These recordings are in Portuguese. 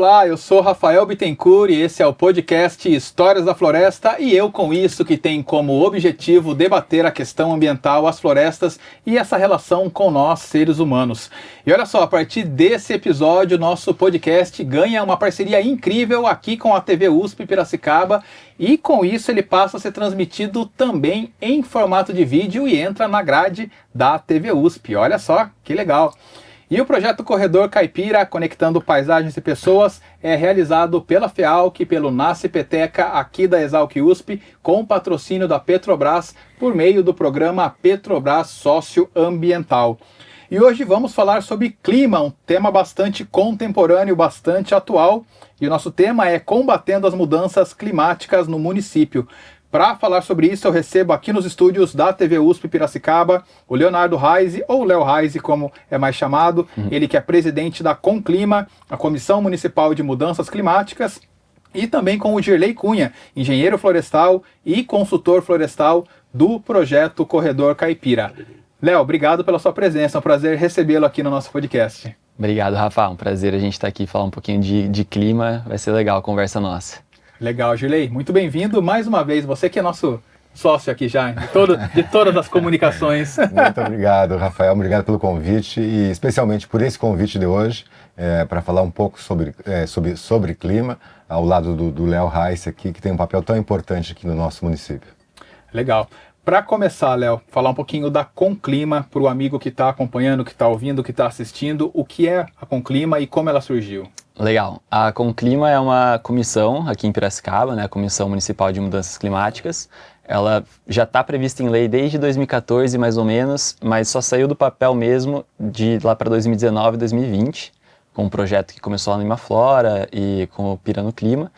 Olá, eu sou Rafael Bittencourt e esse é o podcast Histórias da Floresta e eu com isso que tem como objetivo debater a questão ambiental, as florestas e essa relação com nós, seres humanos. E olha só, a partir desse episódio, nosso podcast ganha uma parceria incrível aqui com a TV USP Piracicaba e com isso ele passa a ser transmitido também em formato de vídeo e entra na grade da TV USP. Olha só, que legal! E o projeto Corredor Caipira, conectando paisagens e pessoas, é realizado pela FEALC, pelo Nasce Peteca, aqui da Exalc USP, com patrocínio da Petrobras, por meio do programa Petrobras Socioambiental. E hoje vamos falar sobre clima, um tema bastante contemporâneo, bastante atual. E o nosso tema é combatendo as mudanças climáticas no município. Para falar sobre isso, eu recebo aqui nos estúdios da TV USP Piracicaba o Leonardo Reise, ou Léo Reise, como é mais chamado, ele que é presidente da Conclima, a Comissão Municipal de Mudanças Climáticas, e também com o Girley Cunha, engenheiro florestal e consultor florestal do projeto Corredor Caipira. Léo, obrigado pela sua presença, é um prazer recebê-lo aqui no nosso podcast. Obrigado, Rafa, um prazer a gente estar aqui falar um pouquinho de clima, vai ser legal a conversa nossa. Legal, Girley, muito bem-vindo mais uma vez, você que é nosso sócio aqui já, de todas as comunicações. Muito obrigado, Rafael, obrigado pelo convite e especialmente por esse convite de hoje, para falar um pouco sobre clima, ao lado do Léo Reise aqui, que tem um papel tão importante aqui no nosso município. Legal. Para começar, Léo, falar um pouquinho da Conclima para o amigo que está acompanhando, que está ouvindo, que está assistindo, o que é a Conclima e como ela surgiu? Legal. A Conclima é uma comissão aqui em Piracicaba, né, a Comissão Municipal de Mudanças Climáticas. Ela já está prevista em lei desde 2014, mais ou menos, mas só saiu do papel mesmo de lá para 2019, 2020, com um projeto que começou lá no Imaflora e com o Pira no Clima.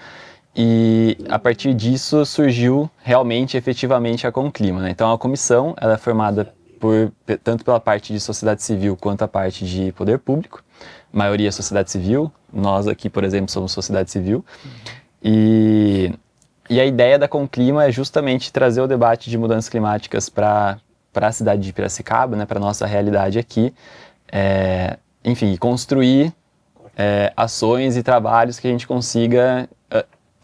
E a partir disso surgiu realmente, efetivamente, a Conclima, né? Então a comissão ela é formada tanto pela parte de sociedade civil quanto a parte de poder público. A maioria é sociedade civil, nós aqui, por exemplo, somos sociedade civil. E a ideia da Conclima é justamente trazer o debate de mudanças climáticas para a cidade de Piracicaba, né, para a nossa realidade aqui. Enfim, construir ações e trabalhos que a gente consiga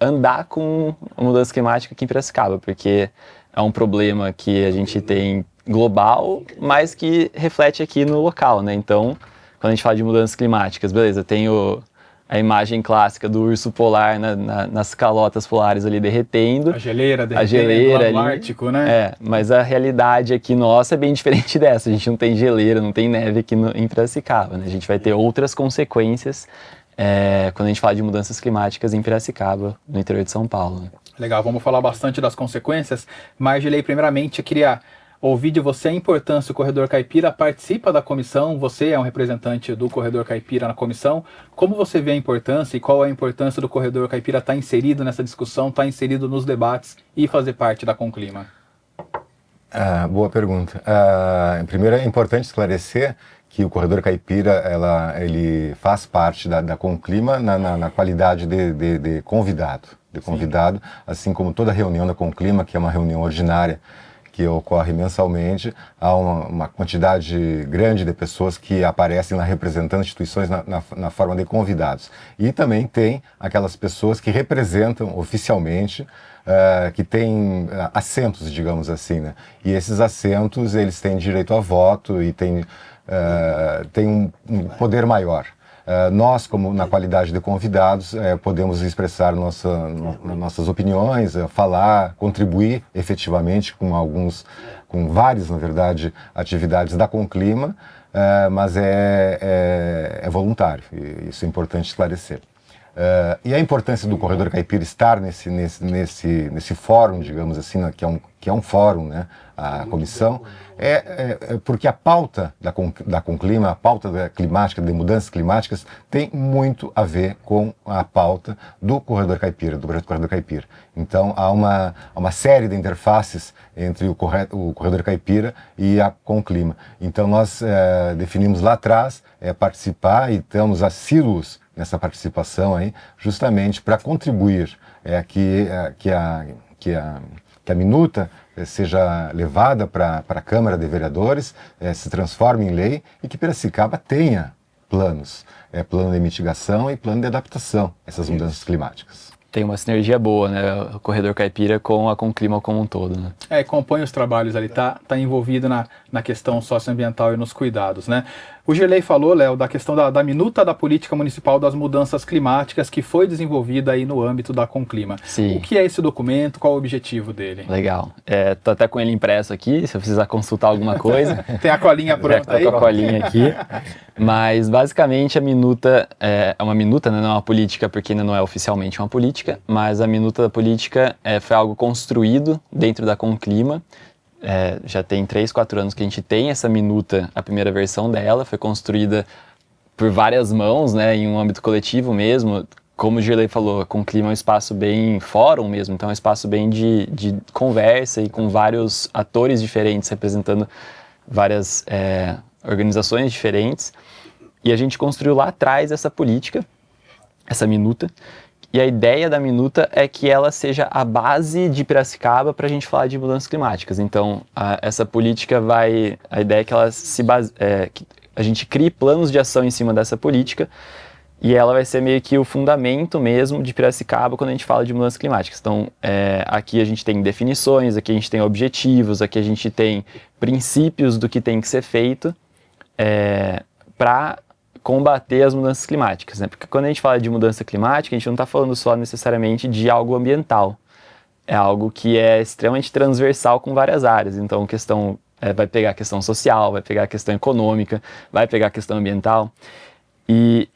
andar com a mudança climática aqui em Piracicaba, porque é um problema que a gente tem global, mas que reflete aqui no local, né? Então, quando a gente fala de mudanças climáticas, beleza, tem a imagem clássica do urso polar nas calotas polares ali derretendo. A geleira derretendo lá no Ártico, né? Mas a realidade aqui nossa é bem diferente dessa. A gente não tem geleira, não tem neve aqui em Piracicaba, né? A gente vai ter outras consequências quando a gente fala de mudanças climáticas em Piracicaba, no interior de São Paulo. Né? Legal, vamos falar bastante das consequências, mas, Girley, primeiramente eu queria ouvir de você a importância. O Corredor Caipira participa da comissão, você é um representante do Corredor Caipira na comissão. Como você vê a importância e qual é a importância do Corredor Caipira estar inserido nessa discussão, estar inserido nos debates e fazer parte da Conclima? Boa pergunta. Primeiro é importante esclarecer que o Corredor Caipira ele faz parte da Conclima na qualidade de convidado. Assim como toda reunião da Conclima, que é uma reunião ordinária, que ocorre mensalmente, há uma quantidade grande de pessoas que aparecem lá representando instituições na forma de convidados. E também tem aquelas pessoas que representam oficialmente, que têm assentos, digamos assim, né? E esses assentos, eles têm direito a voto e têm um poder maior. Nós, como na qualidade de convidados, podemos expressar nossas opiniões, falar, contribuir efetivamente com várias, na verdade, atividades da Conclima, mas é voluntário, e isso é importante esclarecer. E a importância do Corredor Caipira estar nesse fórum, digamos assim, que é um fórum, né, a comissão, porque a pauta da Conclima, a pauta climática, de mudanças climáticas, tem muito a ver com a pauta do Corredor Caipira, do projeto Corredor Caipira. Então, há uma série de interfaces entre o Corredor Caipira e a Conclima. Então, nós definimos lá atrás participar e estamos assíduos nessa participação aí, justamente para contribuir que a minuta seja levada para a Câmara de Vereadores, se transforme em lei e que Piracicaba tenha planos. Plano de mitigação e plano de adaptação a essas mudanças climáticas. Tem uma sinergia boa, né? O Corredor Caipira com a Conclima como um todo, né? Compõe os trabalhos ali, tá envolvido na questão socioambiental e nos cuidados, né? O Girley falou, Léo, da questão da minuta da política municipal das mudanças climáticas que foi desenvolvida aí no âmbito da Conclima. Sim. O que é esse documento? Qual o objetivo dele? Legal. Tô até com ele impresso aqui, se eu precisar consultar alguma coisa. Tem a colinha pronta aí? Tô com a colinha aqui. Mas, basicamente, a minuta é uma minuta, né? Não é uma política, porque ainda não é oficialmente uma política, mas a minuta da política foi algo construído dentro da Conclima. Já tem 3, 4 anos que a gente tem essa minuta, a primeira versão dela, foi construída por várias mãos, né, em um âmbito coletivo mesmo. Como o Girley falou, a Conclima é um espaço bem fórum mesmo, então é um espaço bem de conversa e com vários atores diferentes, representando várias organizações diferentes. E a gente construiu lá atrás essa política, essa minuta. E a ideia da minuta é que ela seja a base de Piracicaba para a gente falar de mudanças climáticas. Então, essa política a ideia é que ela que a gente crie planos de ação em cima dessa política e ela vai ser meio que o fundamento mesmo de Piracicaba quando a gente fala de mudanças climáticas. Então, aqui a gente tem definições, aqui a gente tem objetivos, aqui a gente tem princípios do que tem que ser feito para combater as mudanças climáticas, né? Porque quando a gente fala de mudança climática, a gente não está falando só necessariamente de algo ambiental. É algo que é extremamente transversal com várias áreas. Então, vai pegar a questão social, vai pegar a questão econômica, vai pegar a questão ambiental. E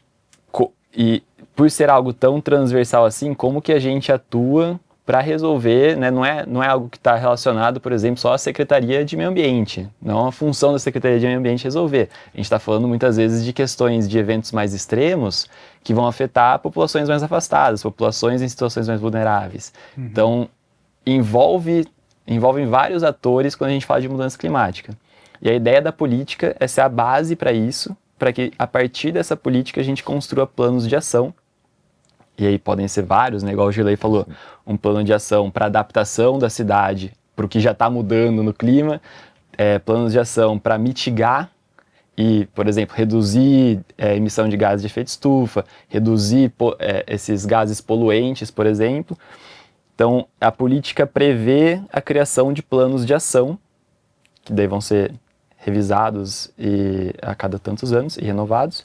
por ser algo tão transversal assim, como que a gente atua para resolver, né? Não é algo que está relacionado, por exemplo, só à Secretaria de Meio Ambiente. Não é uma função da Secretaria de Meio Ambiente resolver. A gente está falando muitas vezes de questões de eventos mais extremos que vão afetar populações mais afastadas, populações em situações mais vulneráveis. Uhum. Então, envolvem vários atores quando a gente fala de mudança climática. E a ideia da política é ser a base para isso, para que a partir dessa política a gente construa planos de ação. E aí podem ser vários, né? Igual o Girley falou, um plano de ação para adaptação da cidade para o que já está mudando no clima, planos de ação para mitigar e, por exemplo, reduzir a emissão de gases de efeito estufa, reduzir esses gases poluentes, por exemplo. Então, a política prevê a criação de planos de ação, que daí vão ser revisados a cada tantos anos e renovados,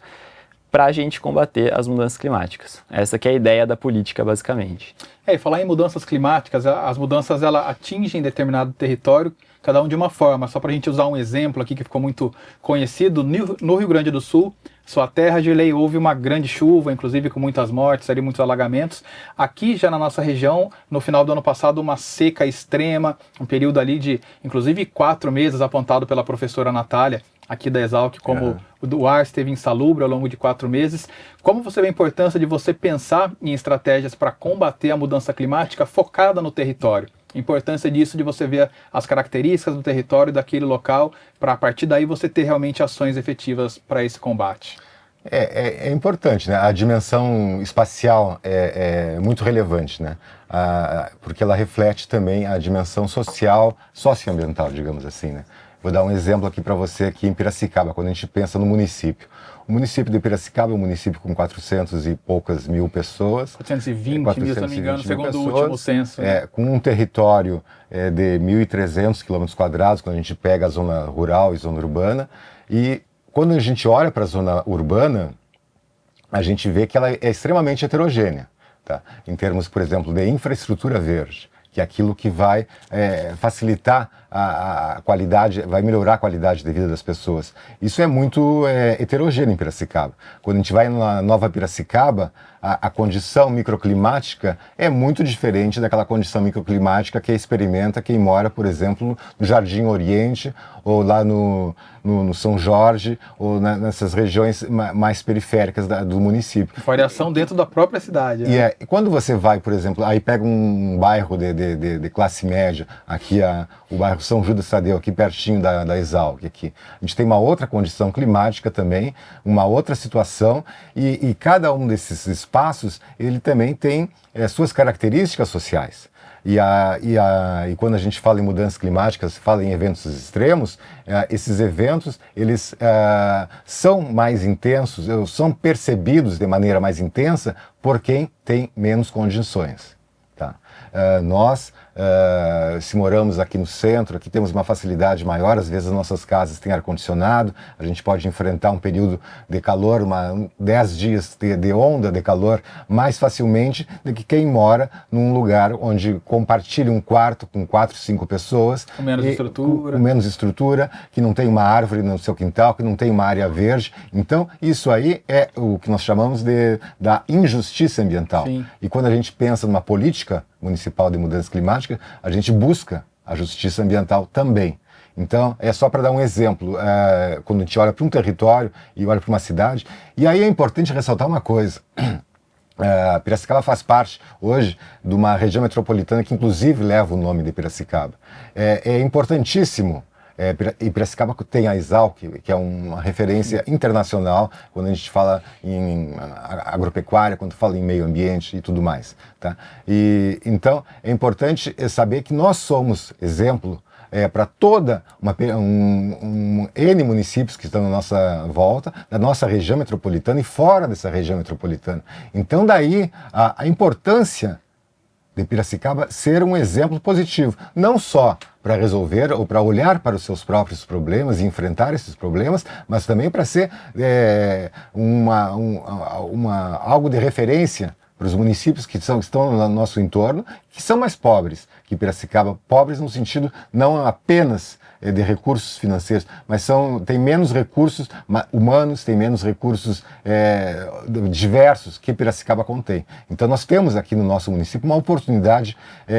para a gente combater as mudanças climáticas. Essa que é a ideia da política, basicamente. E falar em mudanças climáticas, as mudanças atingem determinado território, cada um de uma forma. Só para a gente usar um exemplo aqui que ficou muito conhecido, no Rio Grande do Sul, sua terra, Girley, houve uma grande chuva, inclusive com muitas mortes, muitos alagamentos. Aqui já na nossa região, no final do ano passado, uma seca extrema, um período ali de, inclusive, 4 meses, apontado pela professora Natália, aqui da Exalc, como o ar esteve insalubre ao longo de 4 meses. Como você vê a importância de você pensar em estratégias para combater a mudança climática focada no território? A importância disso, de você ver as características do território daquele local, para a partir daí você ter realmente ações efetivas para esse combate. É importante, né? A dimensão espacial é muito relevante, né? Porque ela reflete também a dimensão social, socioambiental, digamos assim, né? Vou dar um exemplo aqui para você aqui em Piracicaba, quando a gente pensa no município. O município de Piracicaba é um município com 400 e poucas mil pessoas. 420 mil, se não me engano, segundo o último censo. Com um território de 1.300 km², quando a gente pega a zona rural e zona urbana. E quando a gente olha para a zona urbana, a gente vê que ela é extremamente heterogênea, tá? Em termos, por exemplo, de infraestrutura verde, que é aquilo que vai facilitar a qualidade, vai melhorar a qualidade de vida das pessoas. Isso é muito heterogêneo em Piracicaba. Quando a gente vai na Nova Piracicaba, a condição microclimática é muito diferente daquela condição microclimática que experimenta quem mora, por exemplo, no Jardim Oriente, ou lá no São Jorge, ou nessas regiões mais periféricas do município. Variação dentro da própria cidade. Né? E quando você vai, por exemplo, aí pega um bairro de classe média, aqui o bairro São Judas Tadeu, aqui pertinho da Exalc, aqui. A gente tem uma outra condição climática também, uma outra situação, e cada um desses espaços, ele também tem suas características sociais. E quando a gente fala em mudanças climáticas, fala em eventos extremos, esses eventos eles são mais intensos, são percebidos de maneira mais intensa por quem tem menos condições. Tá? Nós, se moramos aqui no centro, aqui temos uma facilidade maior, às vezes as nossas casas têm ar-condicionado, a gente pode enfrentar um período de calor, 10 dias de onda de calor, mais facilmente do que quem mora num lugar onde compartilha um quarto com 4, 5 pessoas. Com menos estrutura. Com menos estrutura, que não tem uma árvore no seu quintal, que não tem uma área verde. Então, isso aí é o que nós chamamos da injustiça ambiental. Sim. E quando a gente pensa numa política municipal de mudança climática, a gente busca a justiça ambiental também. Então, é só para dar um exemplo, quando a gente olha para um território e olha para uma cidade, e aí é importante ressaltar uma coisa. Piracicaba faz parte hoje de uma região metropolitana que inclusive leva o nome de Piracicaba. É importantíssimo. E Piracicaba tem a Exalc, que é uma referência internacional quando a gente fala em agropecuária, quando fala em meio ambiente e tudo mais. Tá? E então é importante saber que nós somos exemplo para toda N municípios que estão na nossa volta, da nossa região metropolitana e fora dessa região metropolitana. Então daí a importância de Piracicaba ser um exemplo positivo, não só para resolver ou para olhar para os seus próprios problemas e enfrentar esses problemas, mas também para ser algo de referência para os municípios que estão no nosso entorno, que são mais pobres que Piracicaba, pobres no sentido não apenas de recursos financeiros, mas têm menos recursos humanos, têm menos recursos diversos que Piracicaba contém. Então nós temos aqui no nosso município uma oportunidade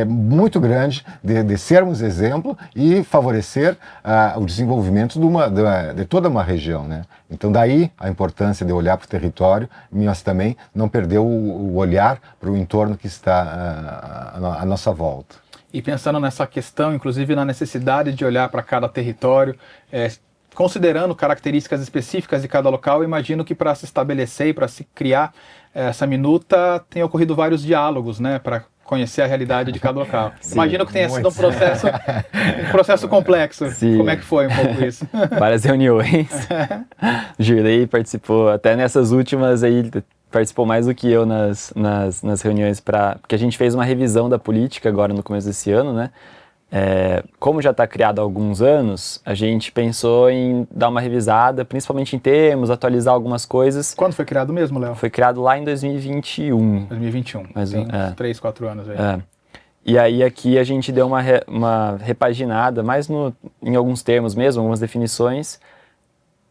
muito grande de sermos exemplo e favorecer o desenvolvimento de toda uma região, né? Então daí a importância de olhar para o território, mas também não perder o olhar para o entorno que está à nossa volta. E pensando nessa questão, inclusive na necessidade de olhar para cada território, considerando características específicas de cada local, imagino que para se estabelecer e para se criar essa minuta tenha ocorrido vários diálogos, né, para conhecer a realidade de cada local. Sim, imagino que tenha sido um processo complexo. Sim. Como é que foi um pouco isso? Várias reuniões. O Girley participou até nessas últimas aí. Participou mais do que eu nas reuniões, porque a gente fez uma revisão da política agora no começo desse ano, né? Como já está criado há alguns anos, a gente pensou em dar uma revisada, principalmente em termos, atualizar algumas coisas. Quando foi criado mesmo, Léo? Foi criado lá em 2021. 2021, tem 3, 4 anos aí. E aí aqui a gente deu uma repaginada, mais em alguns termos mesmo, algumas definições,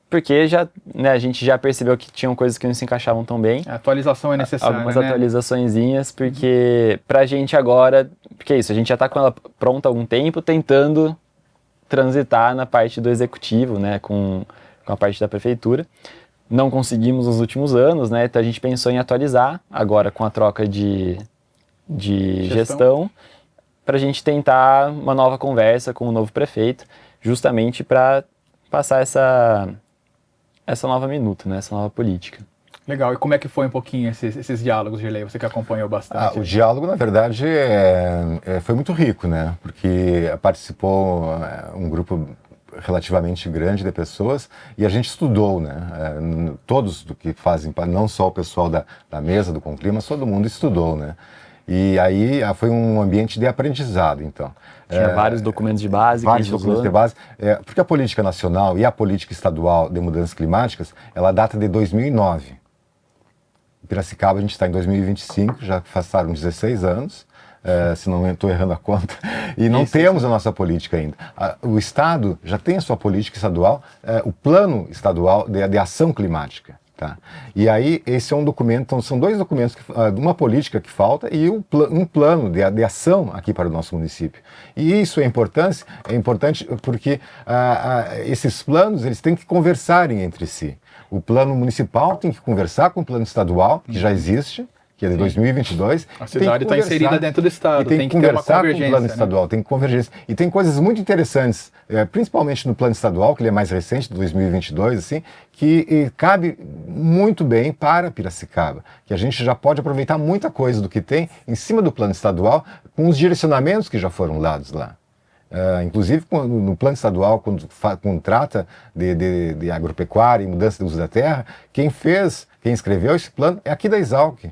porque a gente já percebeu que tinham coisas que não se encaixavam tão bem. A atualização é necessária, algumas atualizaçõezinhas, porque pra gente agora, porque é isso, a gente já tá com ela pronta há algum tempo, tentando transitar na parte do executivo, né, com a parte da prefeitura. Não conseguimos nos últimos anos, né, então a gente pensou em atualizar, agora com a troca de gestão, pra gente tentar uma nova conversa com o novo prefeito, justamente para passar essa nova minuta, né? Essa nova política. Legal. E como é que foi um pouquinho esses diálogos, Girley? Você que acompanhou bastante. O diálogo, na verdade, foi muito rico, né? Porque participou um grupo relativamente grande de pessoas e a gente estudou, né? Todos do que fazem, não só o pessoal da mesa do Conclima, mas todo mundo estudou, né? E aí foi um ambiente de aprendizado, então. Tinha vários documentos de base. Vários documentos de base, porque a política nacional e a política estadual de mudanças climáticas, ela data de 2009. Em Piracicaba a gente está em 2025, já passaram 16 anos, se não estou errando a conta, e não temos a nossa política ainda. O Estado já tem a sua política estadual, o plano estadual de ação climática. Tá? E aí esse é um documento, então são dois documentos, uma política que falta e um plano de ação aqui para o nosso município. E isso é importante porque esses planos eles têm que conversarem entre si. O plano municipal tem que conversar com o plano estadual, que já existe, que é de 2022. A cidade está inserida dentro do Estado, tem que ter uma convergência com o plano estadual, tem convergência. E tem coisas muito interessantes, principalmente no plano estadual, que ele é mais recente, de 2022, assim, que cabe muito bem para Piracicaba, que a gente já pode aproveitar muita coisa do que tem em cima do plano estadual, com os direcionamentos que já foram dados lá. Inclusive no plano estadual, quando trata de agropecuária e mudança do uso da terra, quem escreveu esse plano é aqui da Exalc.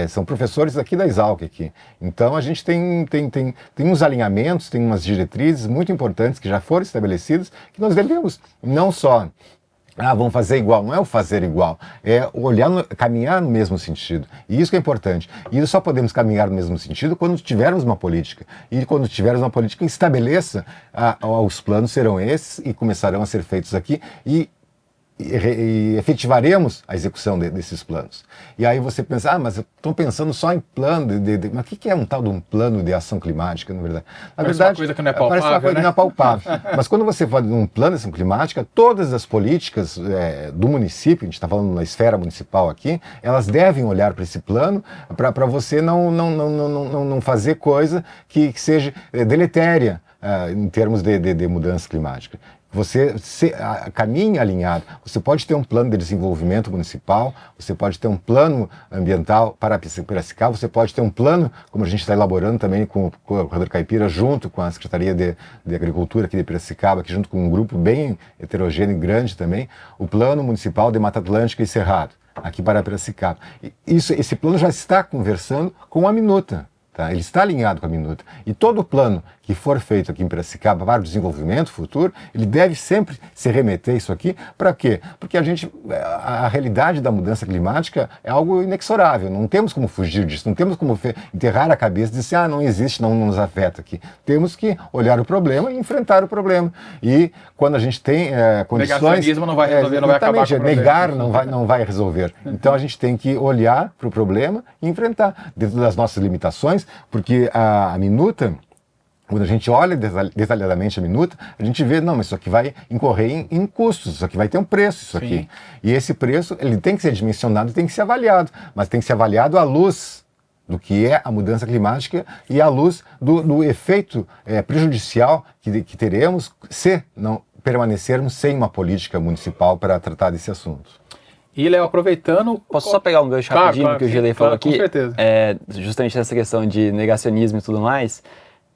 São professores daqui da Exalc aqui. Então a gente tem uns alinhamentos, tem umas diretrizes muito importantes que já foram estabelecidas, que nós devemos não só vamos fazer igual, não é o fazer igual, é caminhar no mesmo sentido. E isso que é importante. E só podemos caminhar no mesmo sentido quando tivermos uma política. E quando tivermos uma política que estabeleça, os planos serão esses e começarão a ser feitos aqui e efetivaremos a execução desses planos. E aí você pensa, mas eu estou pensando só em plano, mas o que é um tal de um plano de ação climática, na verdade? Na verdade, uma coisa que não é palpável, parece uma coisa que não é palpável. Mas quando você fala de um plano de ação climática, todas as políticas do município, a gente está falando na esfera municipal aqui, elas devem olhar para esse plano para você não fazer coisa que seja deletéria em termos de mudança climática. Você caminha alinhado. Você pode ter um plano de desenvolvimento municipal, você pode ter um plano ambiental para Piracicaba, você pode ter um plano, como a gente está elaborando também com o Corredor Caipira, junto com a Secretaria de Agricultura aqui de Piracicaba, aqui junto com um grupo bem heterogêneo e grande também, o Plano Municipal de Mata Atlântica e Cerrado, aqui para Piracicaba. Esse plano já está conversando com a Minuta. Tá? Ele está alinhado com a Minuta. E todo o plano que for feito aqui em Piracicaba para o desenvolvimento futuro, ele deve sempre se remeter isso aqui. Para quê? Porque a realidade da mudança climática é algo inexorável. Não temos como fugir disso. Não temos como enterrar a cabeça e dizer, não existe, não nos afeta aqui. Temos que olhar o problema e enfrentar o problema. E quando a gente tem condições... O negacionismo não vai resolver, não vai acabar com o problema. Negar não vai resolver. Então a gente tem que olhar para o problema e enfrentar dentro das nossas limitações, porque a Minuta... Quando a gente olha detalhadamente a Minuta, a gente vê, mas isso aqui vai incorrer em custos, isso aqui vai ter um preço, isso aqui. Sim. E esse preço, ele tem que ser dimensionado, tem que ser avaliado, mas tem que ser avaliado à luz do que é a mudança climática e à luz do efeito prejudicial que teremos se não permanecermos sem uma política municipal para tratar desse assunto. E, Léo, aproveitando... Posso só pegar um gancho rapidinho que o Gelei falou aqui? Com certeza. Justamente nessa questão de negacionismo e tudo mais...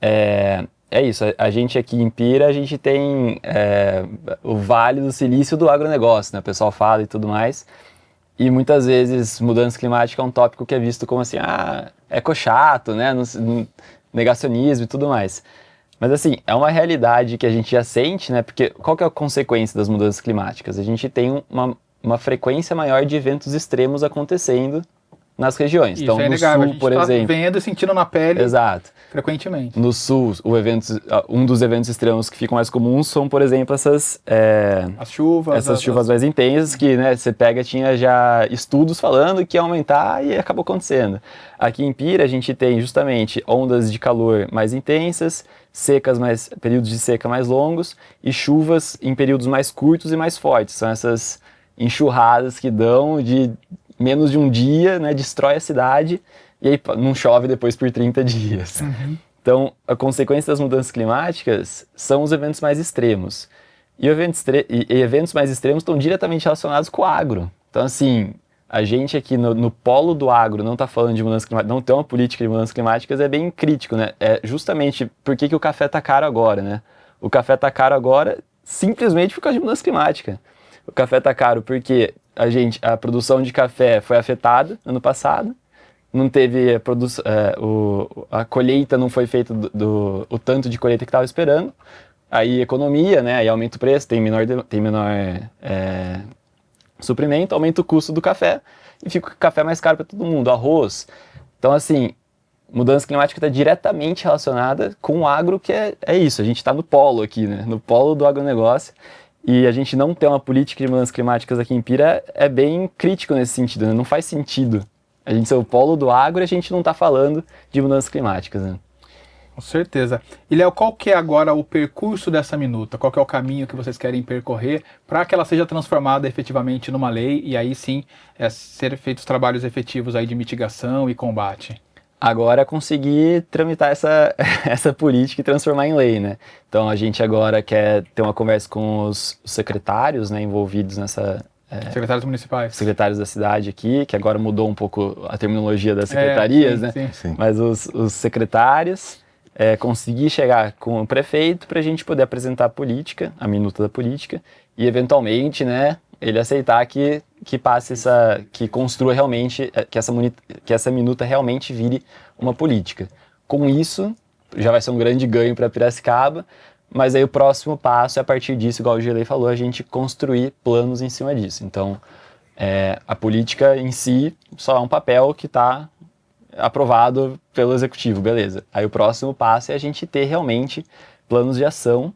É isso, a gente aqui em Pira, a gente tem o Vale do Silício do agronegócio, né? O pessoal fala e tudo mais, e muitas vezes mudança climática é um tópico que é visto como assim, ecochato, né? Negacionismo e tudo mais. Mas assim, é uma realidade que a gente já sente, né? Porque qual que é a consequência das mudanças climáticas? A gente tem uma frequência maior de eventos extremos acontecendo nas regiões. Isso então, é inegável, a gente está vendo e sentindo na pele. Exato. Frequentemente. No sul, um dos eventos extremos que ficam mais comuns são, por exemplo, essas chuvas mais intensas que, né, você pega, tinha já estudos falando que ia aumentar e acabou acontecendo. Aqui em Pira a gente tem justamente ondas de calor mais intensas, períodos de seca mais longos e chuvas em períodos mais curtos e mais fortes. São essas enxurradas que dão de menos de um dia, né, destrói a cidade e aí não chove depois por 30 dias. Uhum. Então, a consequência das mudanças climáticas são os eventos mais extremos. E eventos mais extremos estão diretamente relacionados com o agro. Então, assim, a gente aqui no polo do agro não está falando de mudanças climáticas, não tem uma política de mudanças climáticas, é bem crítico, né? É justamente por que o café está caro agora, né? O café está caro agora simplesmente por causa de mudança climática. O café está caro porque a produção de café foi afetada ano passado, não teve a colheita não foi feita o tanto de colheita que estava esperando, aí economia, né, aí aumenta o preço, tem menor suprimento, aumenta o custo do café e fica o café mais caro para todo mundo, arroz. Então, assim, mudança climática está diretamente relacionada com o agro, que é isso, a gente está no polo aqui, né, no polo do agronegócio. E a gente não ter uma política de mudanças climáticas aqui em Pira é bem crítico nesse sentido, né? Não faz sentido a gente ser o polo do agro e a gente não está falando de mudanças climáticas, né? Com certeza. E, Léo, qual que é agora o percurso dessa minuta? Qual que é o caminho que vocês querem percorrer para que ela seja transformada efetivamente numa lei e aí sim ser feitos trabalhos efetivos aí de mitigação e combate? Agora é conseguir tramitar essa política e transformar em lei, né? Então a gente agora quer ter uma conversa com os secretários, né, envolvidos nessa... Secretários municipais. Secretários da cidade aqui, que agora mudou um pouco a terminologia das secretarias, sim, né? Sim. Mas os secretários, conseguir chegar com o prefeito para a gente poder apresentar a política, a minuta da política, e eventualmente, né, ele aceitar que passe que construa realmente, que essa minuta realmente vire uma política. Com isso, já vai ser um grande ganho para Piracicaba, mas aí o próximo passo é, a partir disso, igual o Gelei falou, a gente construir planos em cima disso. Então, a política em si só é um papel que está aprovado pelo executivo, beleza. Aí o próximo passo é a gente ter realmente planos de ação,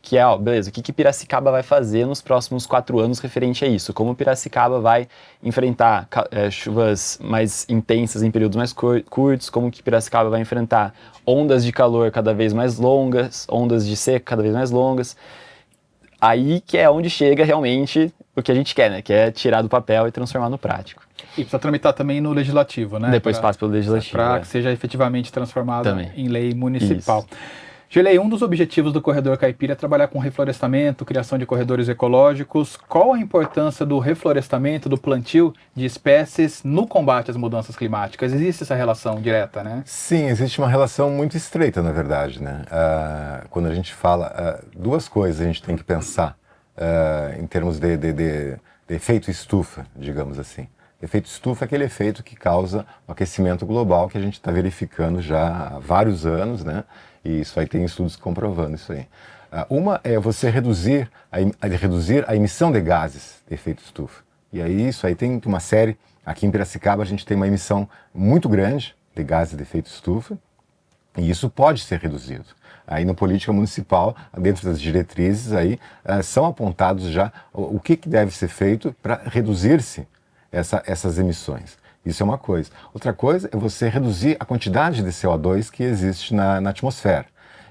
que é, beleza, o que Piracicaba vai fazer nos próximos 4 anos referente a isso? Como Piracicaba vai enfrentar chuvas mais intensas em períodos mais curtos? Como que Piracicaba vai enfrentar ondas de calor cada vez mais longas, ondas de seca cada vez mais longas? Aí que é onde chega realmente o que a gente quer, né? Que é tirar do papel e transformar no prático. E precisa tramitar também no legislativo, né? Depois passa pelo legislativo. Para que seja efetivamente transformado também em lei municipal. Isso. Gelei, um dos objetivos do Corredor Caipira é trabalhar com reflorestamento, criação de corredores ecológicos. Qual a importância do reflorestamento, do plantio de espécies no combate às mudanças climáticas? Existe essa relação direta, né? Sim, existe uma relação muito estreita, na verdade, né? Quando a gente fala, 2 coisas a gente tem que pensar em termos de efeito estufa, digamos assim. Efeito estufa é aquele efeito que causa o aquecimento global que a gente está verificando já há vários anos, né? E isso aí tem estudos comprovando isso aí. Uma é você reduzir a emissão de gases de efeito estufa. E aí isso aí tem uma série, aqui em Piracicaba a gente tem uma emissão muito grande de gases de efeito estufa e isso pode ser reduzido. Aí na política municipal, dentro das diretrizes aí, são apontados já o que deve ser feito para reduzir-se essas emissões. Isso é uma coisa. Outra coisa é você reduzir a quantidade de CO2 que existe na atmosfera.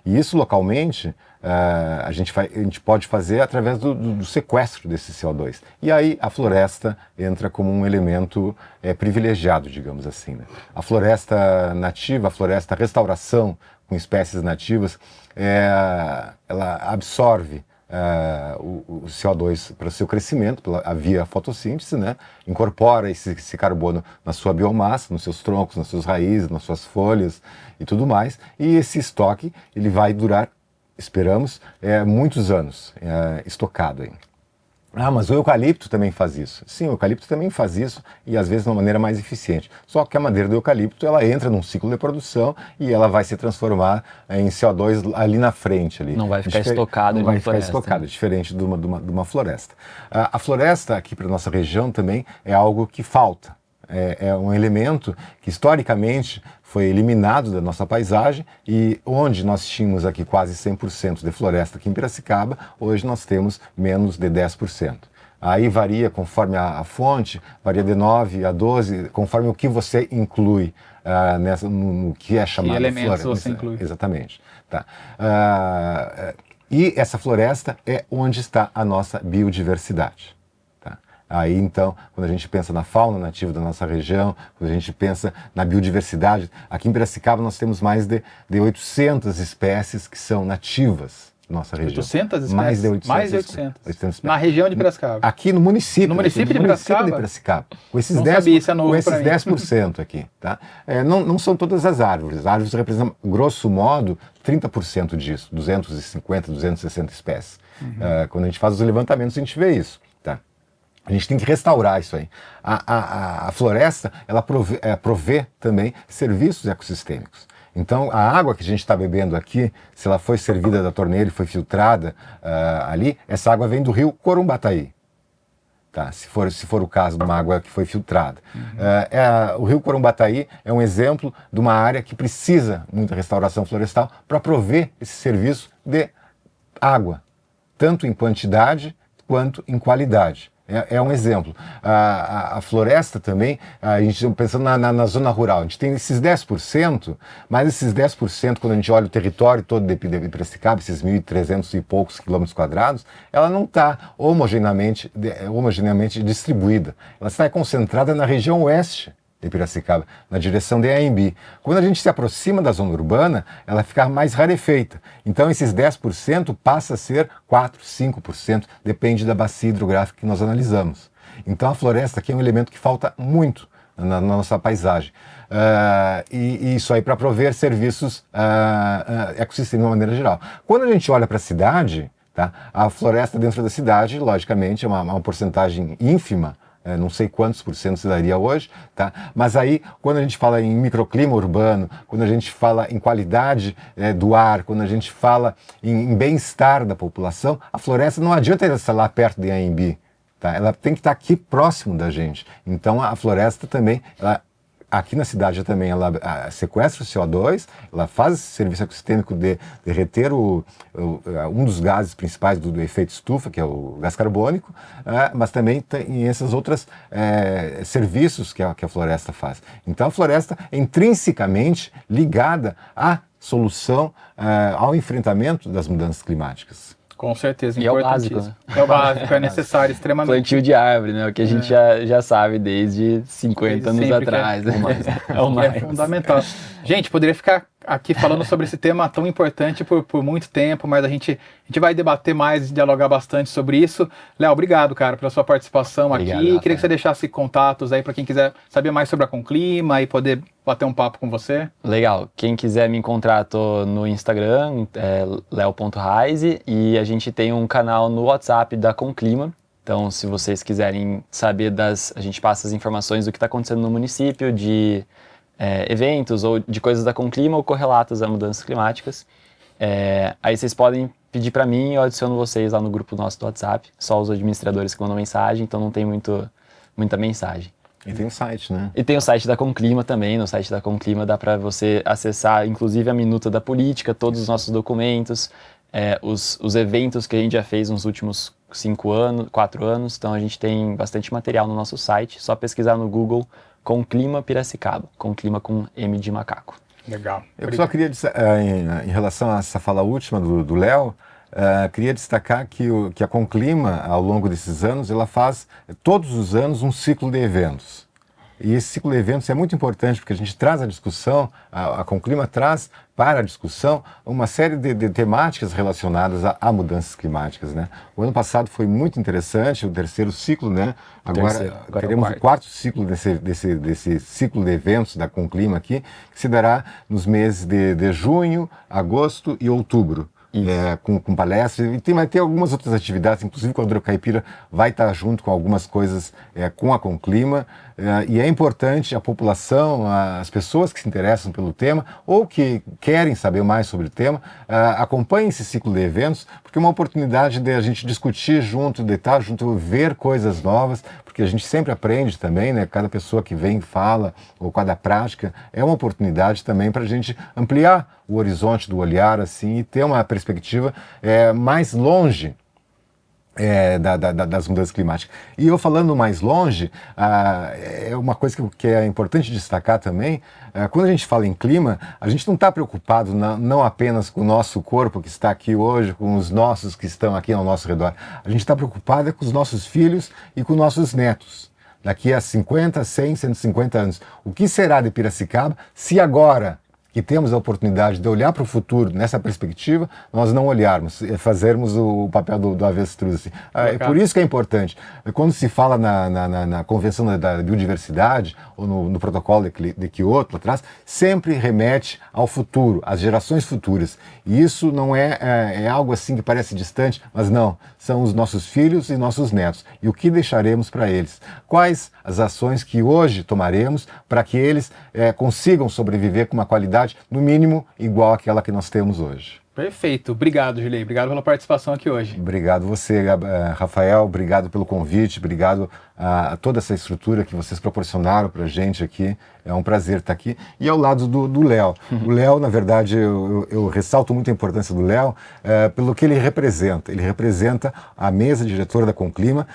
E isso localmente a gente pode fazer através do sequestro desse CO2. E aí a floresta entra como um elemento privilegiado, digamos assim, né? A floresta nativa, a floresta restauração com espécies nativas, ela absorve o CO2 para o seu crescimento, via fotossíntese, né? Incorpora esse carbono na sua biomassa, nos seus troncos, nas suas raízes, nas suas folhas e tudo mais. E esse estoque ele vai durar, esperamos, muitos anos estocado aí. Mas o eucalipto também faz isso. Sim, o eucalipto também faz isso e às vezes de uma maneira mais eficiente. Só que a madeira do eucalipto ela entra num ciclo de produção e ela vai se transformar em CO2 ali na frente. Ali. Não vai ficar estocado. Não vai ficar estocado, diferente de uma floresta. A floresta aqui para a nossa região também é algo que falta. É um elemento que historicamente foi eliminado da nossa paisagem e onde nós tínhamos aqui quase 100% de floresta aqui em Piracicaba, hoje nós temos menos de 10%. Aí varia conforme a fonte, varia de 9 a 12, conforme o que você inclui no que é chamado que elementos floresta. Você inclui. Exatamente. Tá. E essa floresta é onde está a nossa biodiversidade. Aí, então, quando a gente pensa na fauna nativa da nossa região, quando a gente pensa na biodiversidade, aqui em Piracicaba nós temos mais de 800 espécies que são nativas da nossa região. 800 espécies? Mais de 800. Mais de 800. 800 espécies. Na região de Piracicaba? Aqui no município. No município de Piracicaba? Com esses não 10%, sabia, isso é novo com esses pra mim. 10% aqui. Tá? Não são todas as árvores. As árvores representam, grosso modo, 30% disso, 250, 260 espécies. Quando a gente faz os levantamentos, a gente vê isso. Tá? A gente tem que restaurar isso aí. A floresta, ela provê também serviços ecossistêmicos. Então, a água que a gente está bebendo aqui, se ela foi servida da torneira e foi filtrada ali, essa água vem do rio Corumbataí. Tá? Se for o caso de uma água que foi filtrada. O rio Corumbataí é um exemplo de uma área que precisa muita restauração florestal para prover esse serviço de água, tanto em quantidade quanto em qualidade. é um exemplo. A floresta também, a gente pensando na zona rural, a gente tem esses 10%, mas esses 10%, quando a gente olha o território todo de Piracicaba, esses 1.300 e poucos quilômetros quadrados, ela não está homogeneamente distribuída. Ela está concentrada na região oeste de Piracicaba, na direção de Anhembi. Quando a gente se aproxima da zona urbana, ela fica mais rarefeita. Então, esses 10% passa a ser 4%, 5%, depende da bacia hidrográfica que nós analisamos. Então, a floresta aqui é um elemento que falta muito na nossa paisagem. E isso aí para prover serviços ecossistema de uma maneira geral. Quando a gente olha para a cidade, tá, a floresta dentro da cidade, logicamente, é uma porcentagem ínfima, não sei quantos por cento se daria hoje, tá? Mas aí, quando a gente fala em microclima urbano, quando a gente fala em qualidade do ar, quando a gente fala em bem-estar da população, a floresta não adianta ela estar lá perto de Anhembi, tá? Ela tem que estar aqui próximo da gente. Então, a floresta também, aqui na cidade também, ela sequestra o CO2, ela faz esse serviço ecossistêmico de reter um dos gases principais do efeito estufa, que é o gás carbônico, mas também tem esses outros serviços que a floresta faz. Então a floresta é intrinsecamente ligada à solução, ao enfrentamento das mudanças climáticas. Com certeza, e é o básico, né? É o básico, é necessário, extremamente. Plantio de árvore, né? O que a gente já sabe desde 50 anos atrás. É o mais. É fundamental. Gente, poderia ficar aqui falando sobre esse tema tão importante por muito tempo, mas a gente vai debater mais e dialogar bastante sobre isso. Léo, obrigado, cara, pela sua participação aqui. Rafael. Queria que você deixasse contatos aí para quem quiser saber mais sobre a Conclima e poder bater um papo com você. Legal. Quem quiser me encontrar, tô no Instagram, leo.raise, e a gente tem um canal no WhatsApp da Conclima. Então, se vocês quiserem saber a gente passa as informações do que está acontecendo no município, de eventos ou de coisas da Conclima ou correlatas a mudanças climáticas. Aí vocês podem pedir para mim e eu adiciono vocês lá no grupo nosso do WhatsApp. Só os administradores que mandam mensagem, então não tem muita mensagem. E tem um site, né? E tem o site da Conclima também. No site da Conclima dá para você acessar, inclusive, a minuta da política, todos os nossos documentos, os eventos que a gente já fez nos últimos 4 anos. Então a gente tem bastante material no nosso site. Só pesquisar no Google Conclima Piracicaba. Conclima com M de macaco. Legal. Eu só queria, em relação a essa fala última do Léo, queria destacar que a Conclima, ao longo desses anos, ela faz todos os anos um ciclo de eventos. E esse ciclo de eventos é muito importante porque a gente traz a discussão, a Conclima traz para a discussão uma série de temáticas relacionadas a mudanças climáticas, né? O ano passado foi muito interessante, o terceiro ciclo, né? Agora teremos o quarto ciclo desse ciclo de eventos da Conclima aqui, que se dará nos meses de junho, agosto e outubro. Com palestras, e vai ter algumas outras atividades, inclusive o Quadro Caipira vai estar junto com algumas coisas com a Conclima, e é importante a população, as pessoas que se interessam pelo tema ou que querem saber mais sobre o tema, acompanhem esse ciclo de eventos, porque é uma oportunidade de a gente discutir junto, de estar junto, ver coisas novas, porque a gente sempre aprende também, né? Cada pessoa que vem e fala, ou cada prática, é uma oportunidade também para a gente ampliar o horizonte do olhar, assim, e ter uma perspectiva mais longe das mudanças climáticas. E eu falando mais longe, é uma coisa que é importante destacar também, quando a gente fala em clima, a gente não está preocupado não apenas com o nosso corpo que está aqui hoje, com os nossos que estão aqui ao nosso redor, a gente está preocupado com os nossos filhos e com nossos netos. Daqui a 50, 100, 150 anos. O que será de Piracicaba se agora que temos a oportunidade de olhar para o futuro nessa perspectiva, nós não olharmos, fazermos o papel do avestruz. Assim. É por isso que é importante. Quando se fala na Convenção da Biodiversidade, ou no protocolo de Kyoto, lá atrás, sempre remete ao futuro, às gerações futuras. E isso não é algo assim que parece distante, mas não, são os nossos filhos e nossos netos. E o que deixaremos para eles? Quais as ações que hoje tomaremos para que eles consigam sobreviver com uma qualidade no mínimo igual àquela que nós temos hoje. Perfeito. Obrigado, Gilei. Obrigado pela participação aqui hoje. Obrigado você, Rafael. Obrigado pelo convite. Obrigado a toda essa estrutura que vocês proporcionaram para a gente aqui. É um prazer estar aqui. E ao lado do Léo. O Léo, na verdade, eu ressalto muito a importância do Léo pelo que ele representa. Ele representa a mesa diretora da Conclima.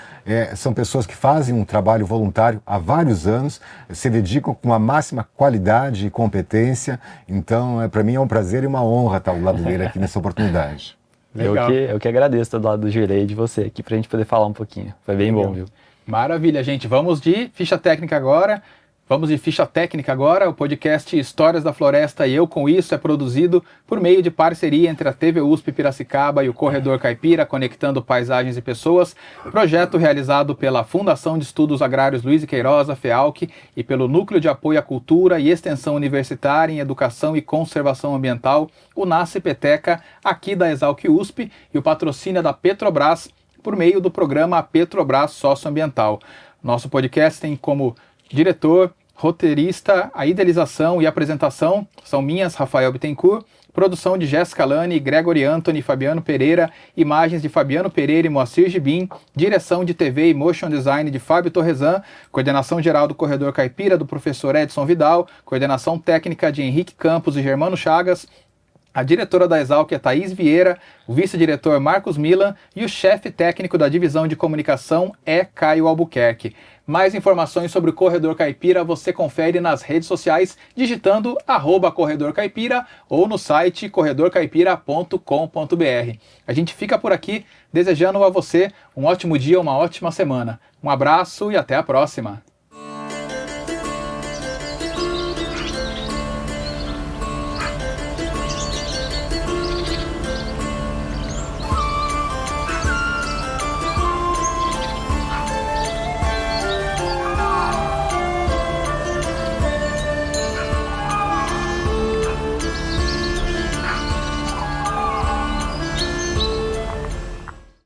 São pessoas que fazem um trabalho voluntário há vários anos, se dedicam com a máxima qualidade e competência. Então, para mim é um prazer e uma honra estar ao lado dele aqui nessa oportunidade. Eu que agradeço, estar do lado do Jurei e de você aqui, pra gente poder falar um pouquinho. Foi bem bom, viu? Maravilha, gente. Vamos de ficha técnica agora. O podcast Histórias da Floresta e Eu Com Isso é produzido por meio de parceria entre a TV USP Piracicaba e o Corredor Caipira, conectando paisagens e pessoas, projeto realizado pela Fundação de Estudos Agrários Luiz de Queiroz, a FEALC, e pelo Núcleo de Apoio à Cultura e Extensão Universitária em Educação e Conservação Ambiental, o NACE-Peteca, aqui da Exalc USP, e o patrocínio da Petrobras, por meio do programa Petrobras Socioambiental. Nosso podcast tem como diretor, roteirista, a idealização e apresentação são minhas, Rafael Bittencourt, produção de Jéssica Lani, Gregory Anthony, Fabiano Pereira, imagens de Fabiano Pereira e Moacir Gibim, direção de TV e motion design de Fábio Torresan, coordenação geral do Corredor Caipira do professor Edson Vidal, coordenação técnica de Henrique Campos e Germano Chagas, a diretora da Exalc é Thaís Vieira, o vice-diretor Marcos Milan e o chefe técnico da divisão de comunicação é Caio Albuquerque. Mais informações sobre o Corredor Caipira você confere nas redes sociais digitando @Corredor Caipira ou no site corredorcaipira.com.br. A gente fica por aqui desejando a você um ótimo dia, uma ótima semana. Um abraço e até a próxima!